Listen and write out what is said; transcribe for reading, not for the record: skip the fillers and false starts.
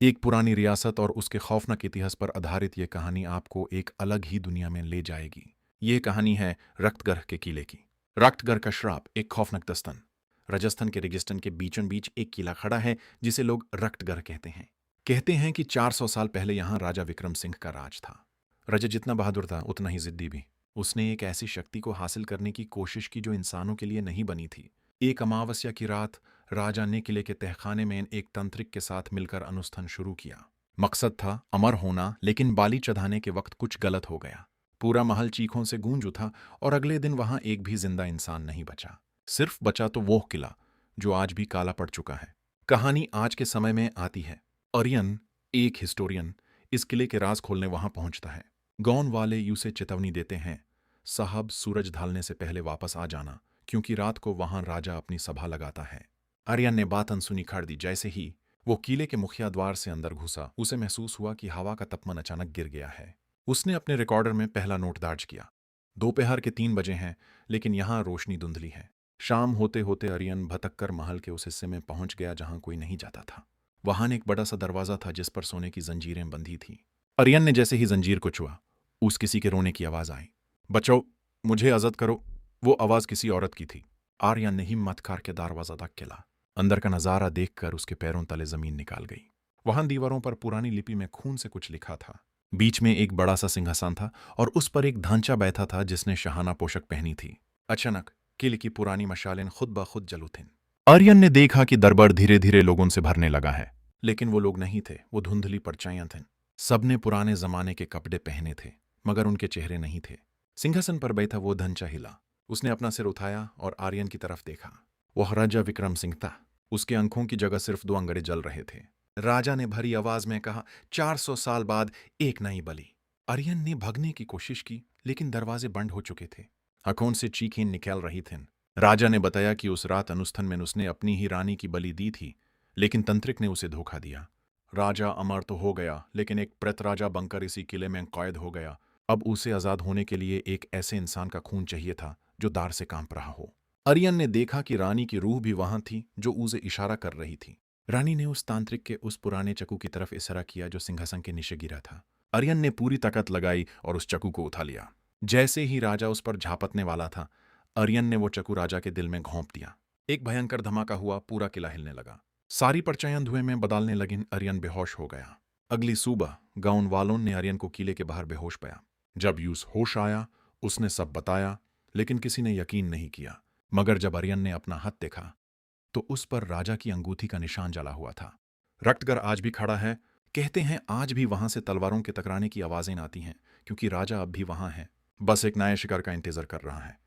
एक पुरानी रियासत और उसके खौफनाक इतिहास पर आधारित ये कहानी आपको एक अलग ही दुनिया में ले जाएगी। ये कहानी है रक्तगढ़ के किले की। रक्तगढ़ का श्राप, एक खौफनाक दस्तन। राजस्थान के रेगिस्तान के बीचों बीच एक किला खड़ा है जिसे लोग रक्तगढ़ कहते हैं कि 400 साल पहले यहाँ राजा विक्रम सिंह का राज था। राजा जितना बहादुर था उतना ही जिद्दी भी। उसने एक ऐसी शक्ति को हासिल करने की कोशिश की जो इंसानों के लिए नहीं बनी थी। एक अमावस्या की रात राजा ने किले के तहखाने में एक तांत्रिक के साथ मिलकर अनुष्ठान शुरू किया। मकसद था अमर होना, लेकिन बाली चढ़ाने के वक्त कुछ गलत हो गया। पूरा महल चीखों से गूंज उठा और अगले दिन वहां एक भी जिंदा इंसान नहीं बचा। सिर्फ बचा तो वो किला जो आज भी काला पड़ चुका है। कहानी आज के समय में आती है। आर्यन, एक हिस्टोरियन, इस किले के राज खोलने वहां पहुंचता है। गांव वाले यूसे चेतावनी देते हैं, साहब सूरज ढलने से पहले वापस आ जाना, क्योंकि रात को वहां राजा अपनी सभा लगाता है। आर्यन ने बात अनसुनी खड़ दी। जैसे ही वो किले के मुखिया द्वार से अंदर घुसा, उसे महसूस हुआ कि हवा का तापमान अचानक गिर गया है। उसने अपने रिकॉर्डर में पहला नोट दर्ज किया। दोपहर के 3 बजे हैं, लेकिन यहां रोशनी धुंधली है। शाम होते होते आर्यन भटक कर महल के उस हिस्से में पहुंच गया जहां कोई नहीं जाता था। वहां एक बड़ा सा दरवाजा था जिस पर सोने की जंजीरें बंधी थी। आर्यन ने जैसे ही जंजीर को छुआ, उस किसी के रोने की आवाज आई। बचाओ, मुझे आजाद करो। वो आवाज किसी औरत की थी। आर्यन ने हिम्मत करके दरवाजा तक खोला। अंदर का नजारा देखकर उसके पैरों तले जमीन निकाल गई। वहां दीवारों पर पुरानी लिपि में खून से कुछ लिखा था। बीच में एक बड़ा सा सिंहासन था और उस पर एक ढांचा बैठा था जिसने शाहाना पोशाक पहनी थी। अचानक किले की पुरानी मशालें खुद ब खुद जल उठीं। आर्यन ने देखा कि दरबार धीरे धीरे लोगों से भरने लगा है। लेकिन वो लोग नहीं थे, वो धुंधली परछाइयां थीं। सबने पुराने जमाने के कपड़े पहने थे, मगर उनके चेहरे नहीं थे। सिंहासन पर बैठा वो ढांचा हिला। उसने अपना सिर उठाया और आर्यन की तरफ देखा। वह राजा विक्रम सिंह था। उसके आंखों की जगह सिर्फ 2 अंगारे जल रहे थे। राजा ने भरी आवाज में कहा, 400 साल बाद एक नई बलि। आर्यन ने भागने की कोशिश की, लेकिन दरवाजे बंद हो चुके थे। आंखों से चीखें निकल रही थीं। राजा ने बताया कि उस रात अनुष्ठान में उसने अपनी ही रानी की बलि दी थी, लेकिन तंत्रिक ने उसे धोखा दिया। राजा अमर तो हो गया, लेकिन एक प्रेत राजा बनकर इसी किले में कैद हो गया। अब उसे आजाद होने के लिए एक ऐसे इंसान का खून चाहिए था जो दार से कांप रहा हो। आर्यन ने देखा कि रानी की रूह भी वहां थी, जो उसे इशारा कर रही थी। रानी ने उस तांत्रिक के उस पुराने चक्कू की तरफ इशारा किया जो सिंहासन के नीचे गिरा था। आर्यन ने पूरी ताकत लगाई और उस चक्कू को उठा लिया। जैसे ही राजा उस पर झापटने वाला था, आर्यन ने वो चक्कू राजा के दिल में घोंप दिया। एक भयंकर धमाका हुआ, पूरा किला हिलने लगा। सारी परछाइयां धुएं में बदलने लगीं। आर्यन बेहोश हो गया। अगली सुबह गांव वालों ने आर्यन को किले के बाहर बेहोश पाया। जब यूस होश आया, उसने सब बताया, लेकिन किसी ने यकीन नहीं किया। मगर जब आर्यन ने अपना हाथ देखा, तो उस पर राजा की अंगूठी का निशान जला हुआ था। रक्तगढ़ आज भी खड़ा है। कहते हैं आज भी वहां से तलवारों के टकराने की आवाजें आती हैं, क्योंकि राजा अब भी वहां है, बस एक नए शिकार का इंतजार कर रहा है।